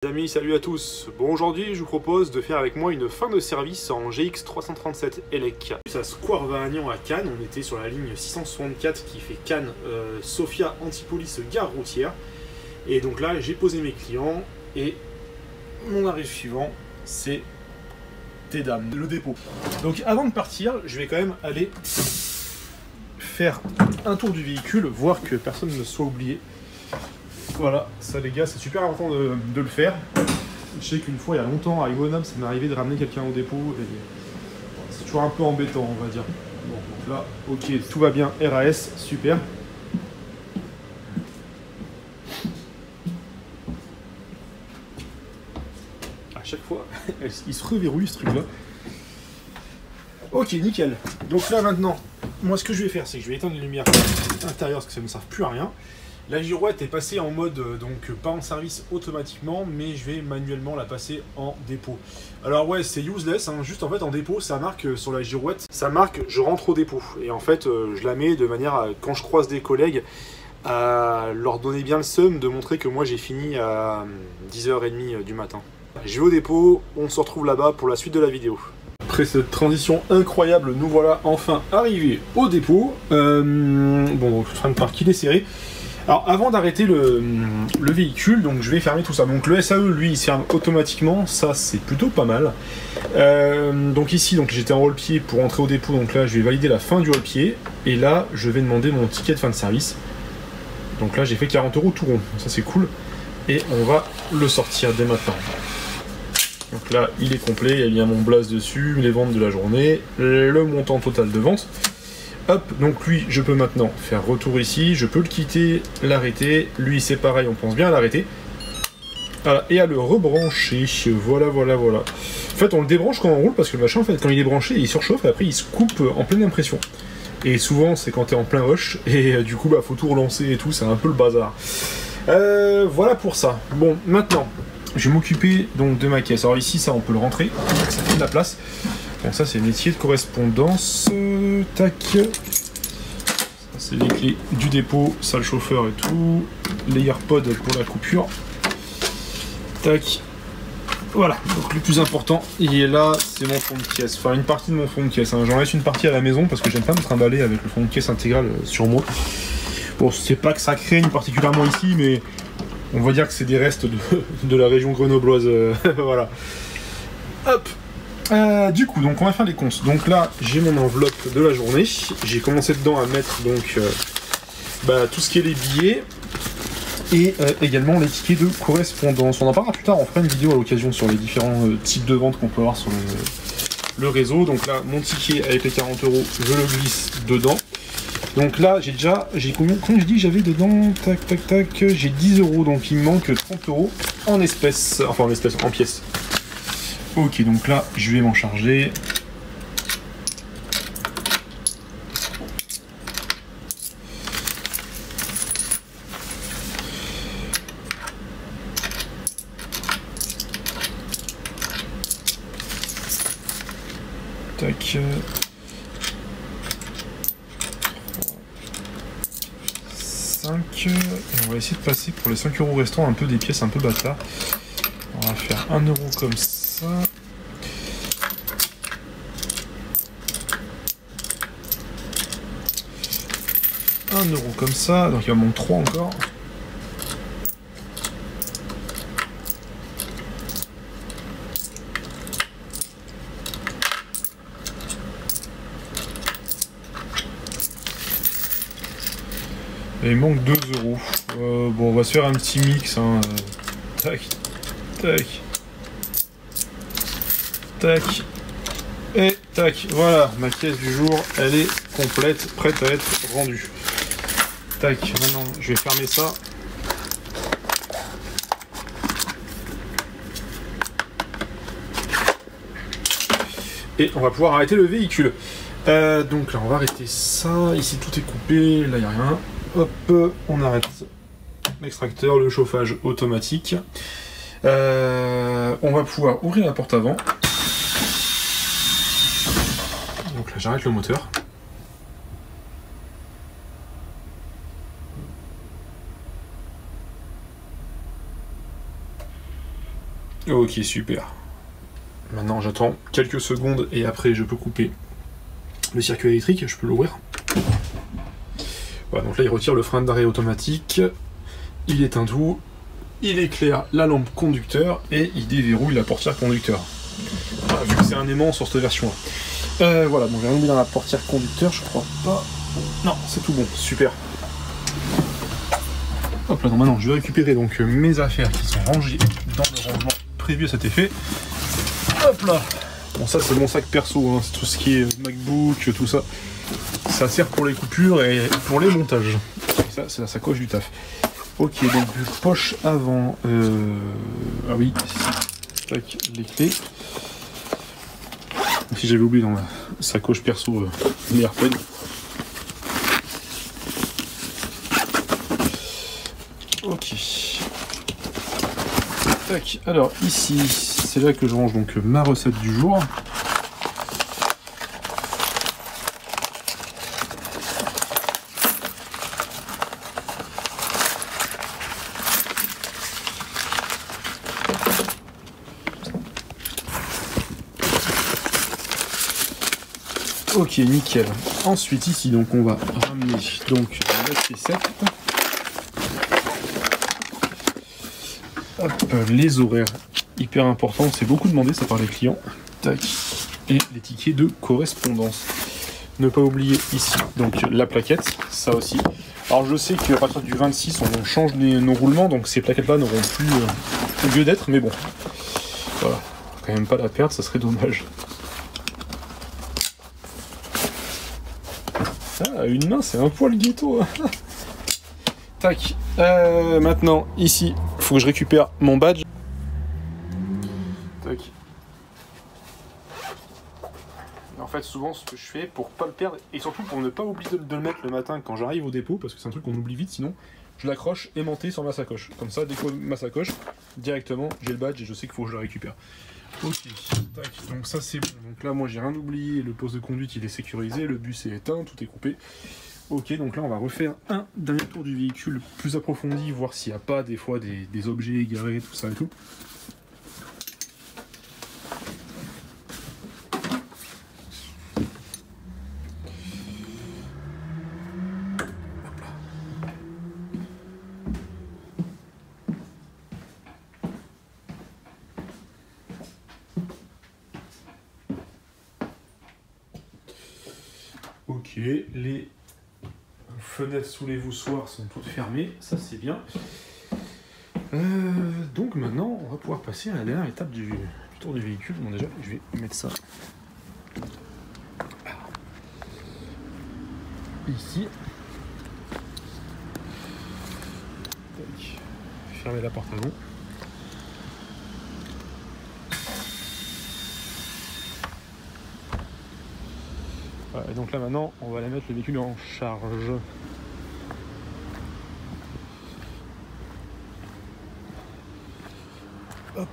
Les amis, salut à tous. Bon, aujourd'hui, je vous propose de faire avec moi une fin de service en GX 337 ELEC. À Square Vagnan à Cannes, on était sur la ligne 664 qui fait Cannes, Sofia, Antipolis, gare routière. Et donc là, j'ai posé mes clients et mon arrêt suivant, c'est Tedam, le dépôt. Donc avant de partir, je vais quand même aller faire un tour du véhicule, voir que personne ne soit oublié. Voilà, ça les gars, c'est super important de le faire. Je sais qu'une fois, il y a longtemps, à Iwonam, ça m'est arrivé de ramener quelqu'un au dépôt et c'est toujours un peu embêtant, on va dire. Bon, donc là, ok, tout va bien, RAS, super. À chaque fois, il se reverrouille ce truc-là. Ok, nickel. Donc là, maintenant, moi, ce que je vais faire, c'est que je vais éteindre les lumières intérieures parce que ça ne me sert plus à rien. La girouette est passée en mode, donc pas en service automatiquement, mais je vais manuellement la passer en dépôt. Alors ouais, c'est useless, hein, juste en fait en dépôt, ça marque sur la girouette, ça marque je rentre au dépôt. Et en fait, je la mets de manière à, quand je croise des collègues, à leur donner bien le seum de montrer que moi j'ai fini à 10h30 du matin. Je vais au dépôt, on se retrouve là-bas pour la suite de la vidéo. Après cette transition incroyable, nous voilà enfin arrivés au dépôt. Bon, je suis en train de parquer les serrés. Alors avant d'arrêter le véhicule, donc je vais fermer tout ça. Donc le SAE, lui, il se ferme automatiquement, ça c'est plutôt pas mal. Donc ici, donc j'étais en haut-le-pied pour entrer au dépôt, donc là je vais valider la fin du haut-le-pied. Et là, je vais demander mon ticket de fin de service. Donc là j'ai fait 40 € tout rond, ça c'est cool. Et on va le sortir dès maintenant. Donc là, il est complet, il y a bien mon blast dessus, les ventes de la journée, le montant total de vente. Hop, donc lui, je peux maintenant faire retour ici, je peux le quitter, l'arrêter. Lui, c'est pareil, on pense bien à l'arrêter. Voilà, et à le rebrancher. Voilà, voilà, voilà. En fait, on le débranche quand on roule, parce que le machin, en fait, quand il est branché, il surchauffe, et après, il se coupe en pleine impression. Et souvent, c'est quand t'es en plein rush, et du coup, bah, faut tout relancer et tout, c'est un peu le bazar. Voilà pour ça. Bon, maintenant, je vais m'occuper donc de ma caisse. Alors ici, ça, on peut le rentrer, ça fait de la place. Donc ça, c'est métier de correspondance. Tac. C'est les clés du dépôt, ça le chauffeur et tout. Les AirPods pour la coupure. Tac. Voilà, donc le plus important, il est là, c'est mon fond de caisse. Enfin, une partie de mon fond de caisse. Hein. J'en laisse une partie à la maison parce que j'aime pas me trimballer avec le fond de caisse intégral sur moi. Bon, c'est pas que ça craigne particulièrement ici, mais on va dire que c'est des restes de la région grenobloise. Voilà. Hop. Du coup, donc on va faire les comptes. Donc là, j'ai mon enveloppe de la journée. J'ai commencé dedans à mettre donc tout ce qui est les billets et également les tickets de correspondance. On en parlera plus tard. On fera une vidéo à l'occasion sur les différents types de ventes qu'on peut avoir sur le réseau. Donc là, mon ticket avec les 40 €, je le glisse dedans. Donc là, j'ai combien j'ai dit j'avais dedans, tac, tac, tac, j'ai 10 €. Donc il me manque 30 € en espèces, enfin en espèces, en pièces. Ok, donc là, je vais m'en charger. Tac. 5. Et on va essayer de passer pour les 5 € restants un peu des pièces un peu bâtards. On va faire 1 € comme ça. 1 € comme ça, donc il en manque 3 encore. Et il manque 2 €. Bon, on va se faire un petit mix. Hein. Tac, tac. Tac, et tac, voilà, ma caisse du jour, elle est complète, prête à être rendue. Tac, maintenant, je vais fermer ça. Et on va pouvoir arrêter le véhicule. Donc là, on va arrêter ça. Ici, tout est coupé, là, il n'y a rien. Hop, on arrête l'extracteur, le chauffage automatique. On va pouvoir ouvrir la porte avant. Donc là, j'arrête le moteur. Ok, super. Maintenant j'attends quelques secondes et après je peux couper le circuit électrique, je peux l'ouvrir. Voilà, donc là il retire le frein d'arrêt automatique, il éteint tout, il éclaire la lampe conducteur et il déverrouille la portière conducteur. Voilà, vu que c'est un aimant sur cette version-là. Voilà, donc j'ai rien mis dans la portière conducteur, je crois pas. Non, c'est tout bon, super. Hop là, donc maintenant je vais récupérer donc mes affaires qui sont rangées dans le rangement prévu à cet effet. Hop là. Bon, ça c'est mon sac perso, hein. C'est tout ce qui est MacBook, tout ça. Ça sert pour les coupures et pour les montages. Et ça c'est la sacoche du taf. Ok, donc poche avant. Ah oui, tac, les clés. Si j'avais oublié dans ma sacoche perso les AirPods. Ok. Tac, alors ici, c'est là que je range donc ma recette du jour. Ok, nickel. Ensuite ici, donc on va ramener donc la P7. Hop, les horaires, hyper important, c'est beaucoup demandé ça par les clients. Tac. Et les tickets de correspondance. Ne pas oublier ici donc la plaquette, ça aussi. Alors je sais qu'à partir du 26 on change nos roulements, donc ces plaquettes là n'auront plus lieu d'être, mais bon. Voilà, quand même pas la perdre, ça serait dommage. Ah, une main, c'est un poil ghetto. Tac. Maintenant, ici, il faut que je récupère mon badge. Tac. En fait, souvent, ce que je fais pour pas le perdre, et surtout pour ne pas oublier de le mettre le matin quand j'arrive au dépôt, parce que c'est un truc qu'on oublie vite, sinon, je l'accroche aimanté sur ma sacoche. Comme ça, dès que ma sacoche, directement, j'ai le badge et je sais qu'il faut que je le récupère. Ok, tac, donc ça c'est bon. Donc là, moi, j'ai rien oublié, le poste de conduite, il est sécurisé, le bus est éteint, tout est coupé. Ok, donc là on va refaire un dernier tour du véhicule plus approfondi, voir s'il n'y a pas des fois des objets égarés, tout ça et tout. Ok, les fenêtres sous les voussoirs sont toutes fermées, ça c'est bien. Donc maintenant, on va pouvoir passer à la dernière étape du tour du véhicule. Bon déjà, je vais mettre ça ici. Tac. Fermer la porte avant. Voilà, et donc là maintenant, on va aller mettre le véhicule en charge. Hop.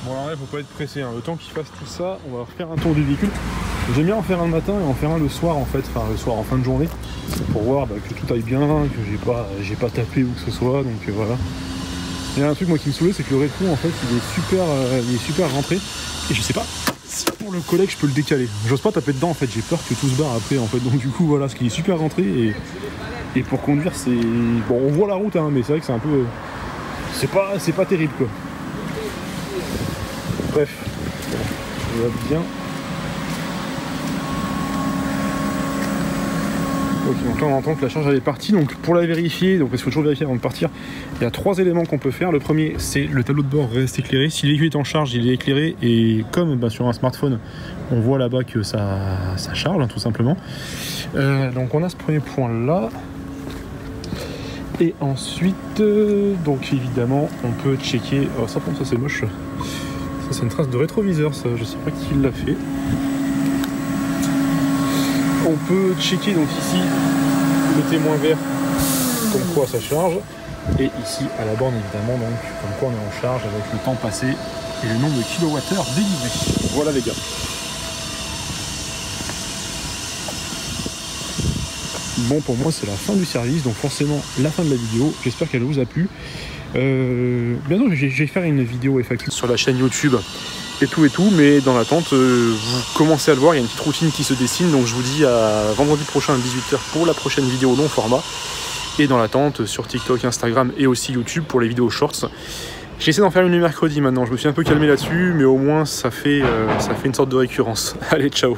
Bon alors là, faut pas être pressé, hein. Le temps qu'il fasse tout ça, on va refaire un tour du véhicule. J'aime bien en faire un le matin et en faire un le soir en fait, enfin le soir en fin de journée, pour voir que tout aille bien, que j'ai pas tapé où que ce soit, donc voilà. Il y a un truc moi qui me saoulait, c'est que le rétro en fait il est super rentré, et je sais pas si pour le collègue je peux le décaler. J'ose pas taper dedans en fait, j'ai peur que tout se barre après en fait, donc du coup voilà, ce qui est super rentré, et pour conduire c'est... Bon on voit la route hein, mais c'est vrai que c'est un peu... C'est pas terrible quoi. Bref, ça va bien. Ok, donc là on entend que la charge elle est partie. Donc pour la vérifier, donc parce qu'il faut toujours vérifier avant de partir, il y a 3 éléments qu'on peut faire. Le premier, c'est le tableau de bord reste éclairé. Si le véhicule est en charge, il est éclairé. Et comme sur un smartphone, on voit là-bas que ça charge, hein, tout simplement. Donc on a ce premier point là. Et ensuite, donc évidemment, on peut checker. Oh, ça c'est moche. Ça c'est une trace de rétroviseur, ça, je sais pas qui l'a fait. On peut checker donc ici le témoin vert, comme quoi ça charge. Et ici à la borne évidemment, donc comme quoi on est en charge avec le temps passé et le nombre de kilowattheures délivrés. Voilà les gars. Bon, pour moi c'est la fin du service, donc forcément la fin de la vidéo. J'espère qu'elle vous a plu. Bientôt je vais faire une vidéo FAQ sur la chaîne YouTube et tout, mais dans l'attente, vous commencez à le voir, il y a une petite routine qui se dessine, donc je vous dis à vendredi prochain à 18 h pour la prochaine vidéo long format. Et dans l'attente sur TikTok, Instagram et aussi YouTube pour les vidéos shorts. J'essaie d'en faire une le mercredi maintenant, je me suis un peu calmé là-dessus, mais au moins ça fait une sorte de récurrence. Allez, ciao!